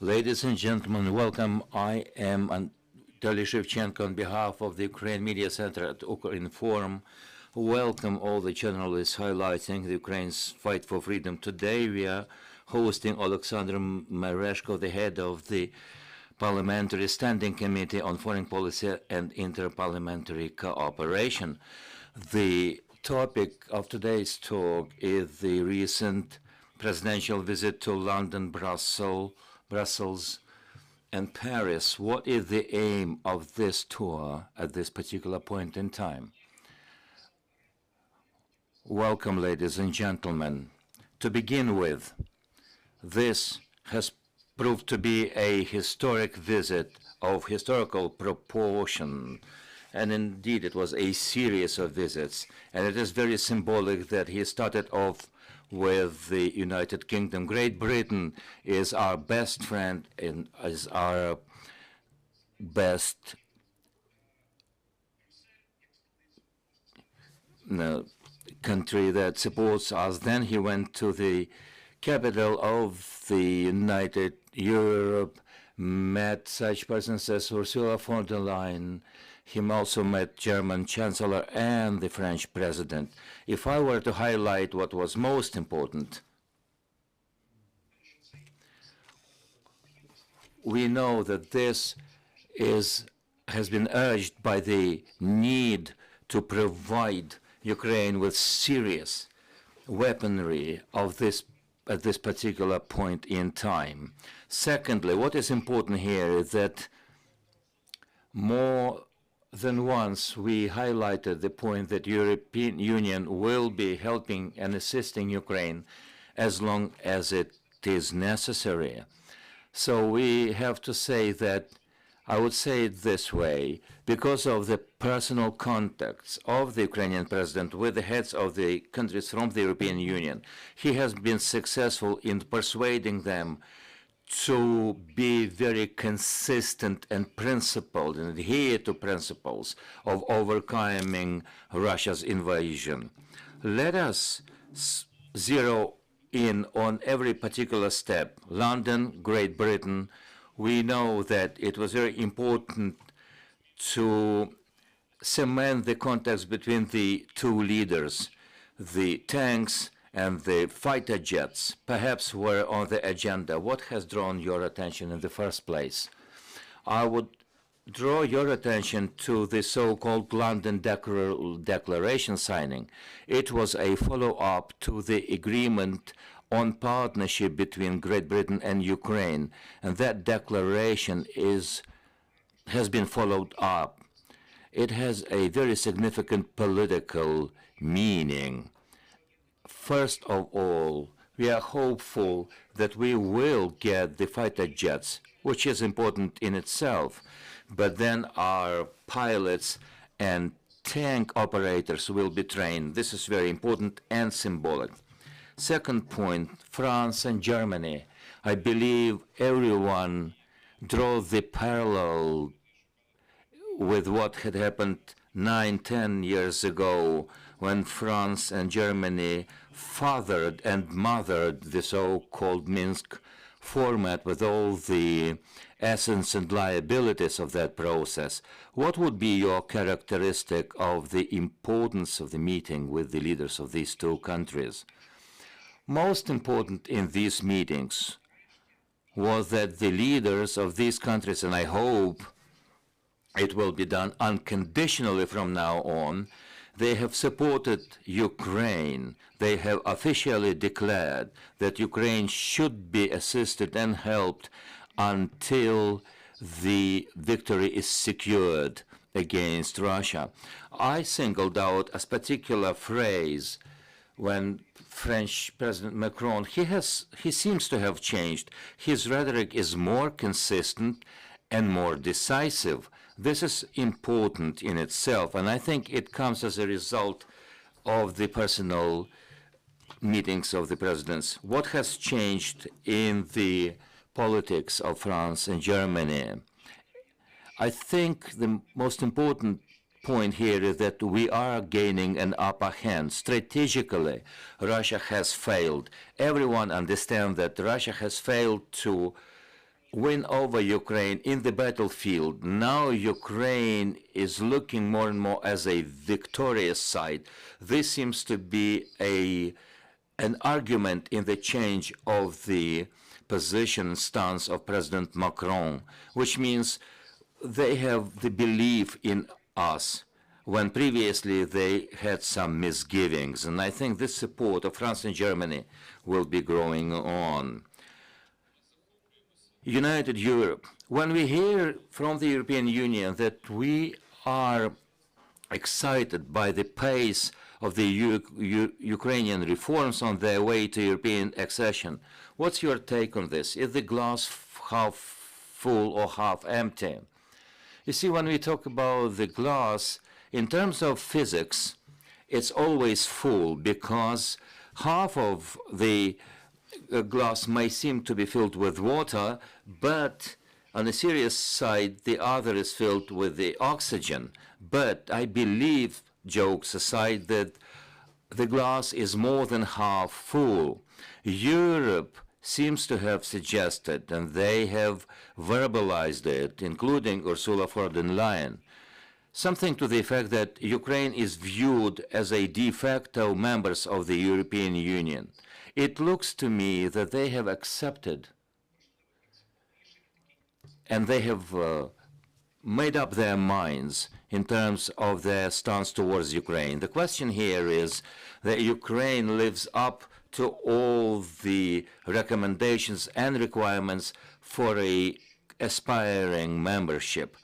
Ladies and gentlemen, welcome. I am Anatoly Shevchenko on behalf of the Ukraine Media Center at Ukraine Forum. Welcome all the journalists highlighting the Ukraine's fight for freedom. Today we are hosting Oleksandr Merezhko, the head of the Parliamentary Standing Committee on Foreign Policy and Interparliamentary Cooperation. The topic of today's talk is the recent presidential visit to London, Brussels, and Paris. What is the aim of this tour at this particular point in time? Welcome, ladies and gentlemen. To begin with, this has proved to be a historic visit of historical proportion. And indeed, it was a series of visits. And it is very symbolic that he started off with the United Kingdom. Great Britain is our best friend and is our best country that supports us. Then he went to the capital of the United Europe, met such persons as Ursula von der Leyen. He also met German Chancellor and the French President. If I were to highlight what was most important, we know that this has been urged by the need to provide Ukraine with serious weaponry at this particular point in time. Secondly, what is important here is that more than once we highlighted the point that European Union will be helping and assisting Ukraine as long as it is necessary. So we have to say that, I would say it this way, because of the personal contacts of the Ukrainian president with the heads of the countries from the European Union, he has been successful in persuading them to be very consistent and principled and adhere to principles of overcoming Russia's invasion. Let us zero in on every particular step. London, Great Britain, we know that it was very important to cement the contacts between the two leaders. The tanks and the fighter jets perhaps were on the agenda. What has drawn your attention in the first place? I would draw your attention to the so-called London Declaration signing. It was a follow-up to the agreement on partnership between Great Britain and Ukraine, and that declaration has been followed up. It has a very significant political meaning. First of all, we are hopeful that we will get the fighter jets, which is important in itself, but then our pilots and tank operators will be trained. This is very important and symbolic. Second point, France and Germany. I believe everyone draws the parallel with what had happened 9-10 years ago when France and Germany fathered and mothered the so-called Minsk format with all the essence and liabilities of that process. What would be your characteristic of the importance of the meeting with the leaders of these two countries? Most important in these meetings was that the leaders of these countries, and I hope it will be done unconditionally from now on, they have supported Ukraine. They have officially declared that Ukraine should be assisted and helped until the victory is secured against Russia. I singled out a particular phrase when French President Macron, he seems to have changed. His rhetoric is more consistent and more decisive. This is important in itself, and I think it comes as a result of the personal meetings of the presidents. What has changed in the politics of France and Germany? I think the most important point here is that we are gaining an upper hand. Strategically, Russia has failed. Everyone understands that Russia has failed to win over Ukraine in the battlefield. Now Ukraine is looking more and more as a victorious side. This seems to be an argument in the change of the position stance of President Macron, which means they have the belief in us when previously they had some misgivings. And I think this support of France and Germany will be growing on. United Europe. When we hear from the European Union that we are excited by the pace of the Ukrainian reforms on their way to European accession, what's your take on this? Is the glass half full or half empty? You see, when we talk about the glass, in terms of physics, it's always full because half of the glass may seem to be filled with water, but on the serious side, the other is filled with the oxygen. But I believe, jokes aside, that the glass is more than half full. Europe seems to have suggested, and they have verbalized it, including Ursula von der Leyen, something to the effect that Ukraine is viewed as a de facto member of the European Union. It looks to me that they have accepted and they have made up their minds in terms of their stance towards Ukraine. The question here is that Ukraine lives up to all the recommendations and requirements for a aspiring membership.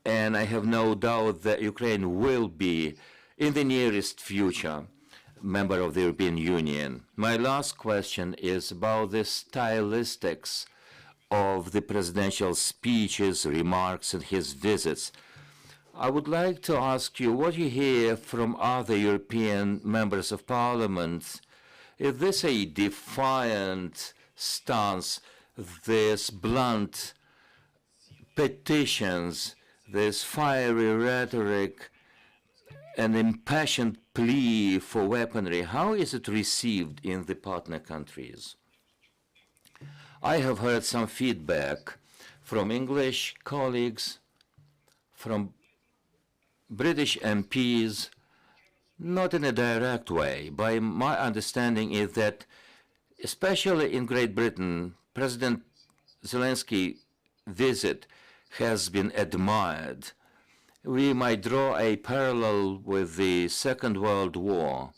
And I have no doubt that Ukraine will be, in the nearest future, member of the European Union. My last question is about the stylistics of the presidential speeches, remarks, and his visits. I would like to ask you what you hear from other European members of parliament. Is this a defiant stance, this blunt petitions, this fiery rhetoric, an impassioned plea for weaponry? How is it received in the partner countries? I have heard some feedback from English colleagues, from British MPs, not in a direct way. By my understanding is that, especially in Great Britain, President Zelensky's visit has been admired. We might draw a parallel with the Second World War.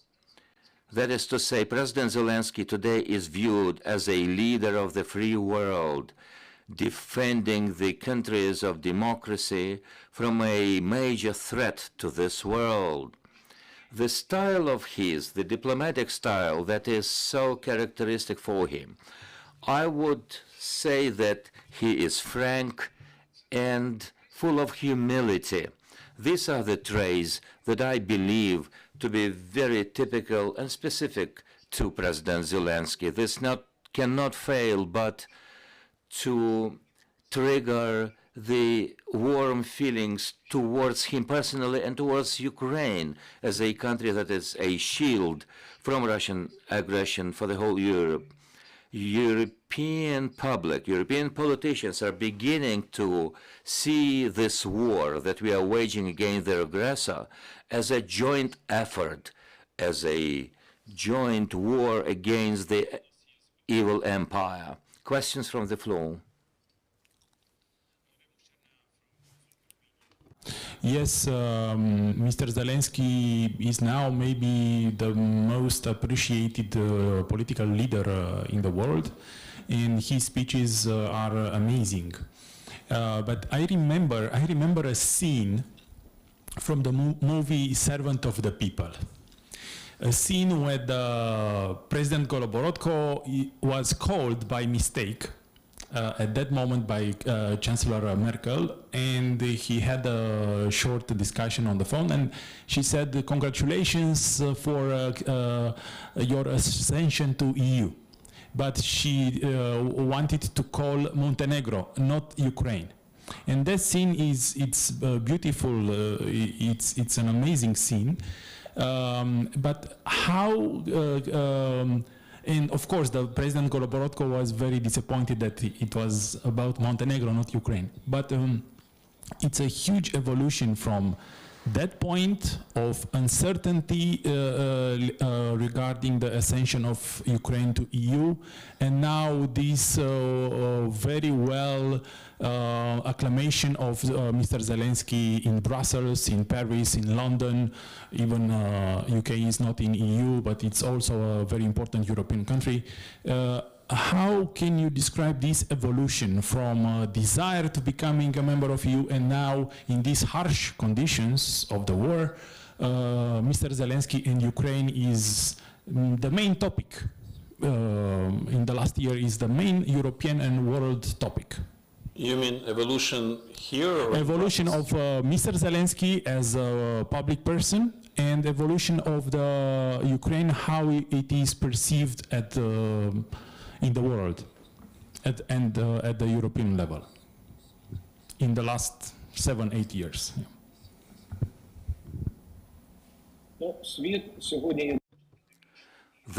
That is to say, President Zelensky today is viewed as a leader of the free world, defending the countries of democracy from a major threat to this world. The style of his, the diplomatic style that is so characteristic for him, I would say that he is frank and full of humility. These are the traits that I believe to be very typical and specific to President Zelensky. This cannot fail but to trigger the warm feelings towards him personally and towards Ukraine as a country that is a shield from Russian aggression for the whole Europe. European public, European politicians are beginning to see this war that we are waging against their aggressor as a joint effort, as a joint war against the evil empire. Questions from the floor? Yes, Mr. Zelensky is now maybe the most appreciated political leader in the world, and his speeches are amazing. But I remember a scene from the movie Servant of the People. A scene where the President Goloborodko was called by mistake at that moment by Chancellor Merkel, and he had a short discussion on the phone, and she said, "Congratulations for your ascension to EU." But she wanted to call Montenegro, not Ukraine. And that scene it's beautiful. It's an amazing scene. But how And of course, the President Goloborodko was very disappointed that it was about Montenegro, not Ukraine. But it's a huge evolution from that point of uncertainty regarding the accession of Ukraine to EU, and now this very well acclamation of Mr. Zelensky in Brussels, in Paris, in London. Even UK is not in EU, but it's also a very important European country. How can you describe this evolution from desire to becoming a member of EU and now in these harsh conditions of the war, Mr. Zelensky and Ukraine is the main topic in the last year, is the main European and world topic? You mean evolution here? Or evolution of Mr. Zelensky as a public person and evolution of the Ukraine, how it is perceived at in the world and at the European level in the last 7-8 years.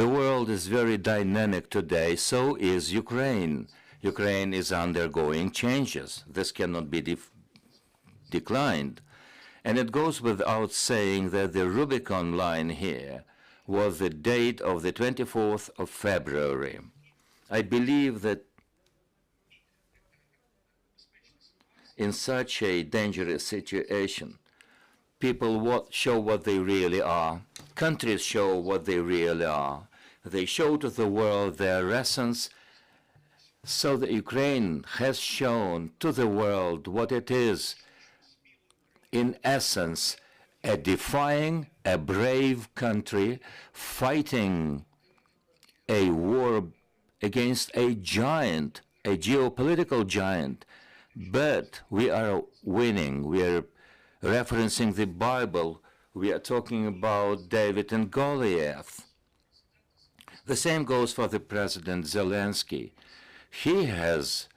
The world is very dynamic today, so is Ukraine. Ukraine is undergoing changes. This cannot be declined. And it goes without saying that the Rubicon line here was the date of the 24th of February. I believe that in such a dangerous situation, people show what they really are. Countries show what they really are. They show to the world their essence, so that Ukraine has shown to the world what it is, in essence, a defying, a brave country fighting a war against a giant, a geopolitical giant. But we are winning. We are referencing the Bible. We are talking about David and Goliath. The same goes for the President Zelensky. He has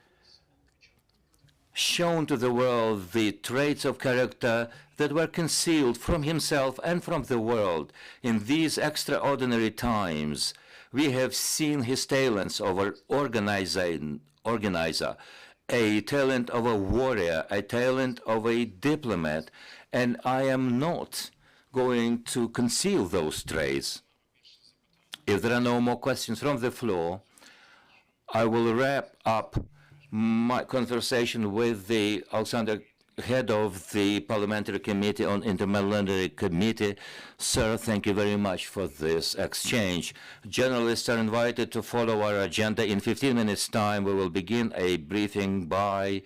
shown to the world the traits of character that were concealed from himself and from the world. In these extraordinary times, we have seen his talents of an organizer, a talent of a warrior, a talent of a diplomat, and I am not going to conceal those traits. If there are no more questions from the floor, I will wrap up my conversation with the Oleksandr, head of the Parliamentary Committee on Interparliamentary Committee. Sir, thank you very much for this exchange. Journalists are invited to follow our agenda. In 15 minutes' time, we will begin a briefing by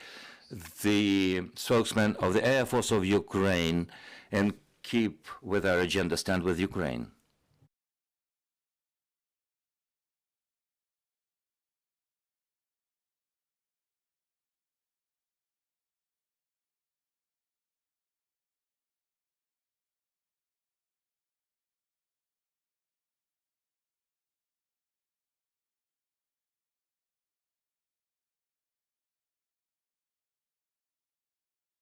the spokesman of the Air Force of Ukraine and keep with our agenda. Stand with Ukraine.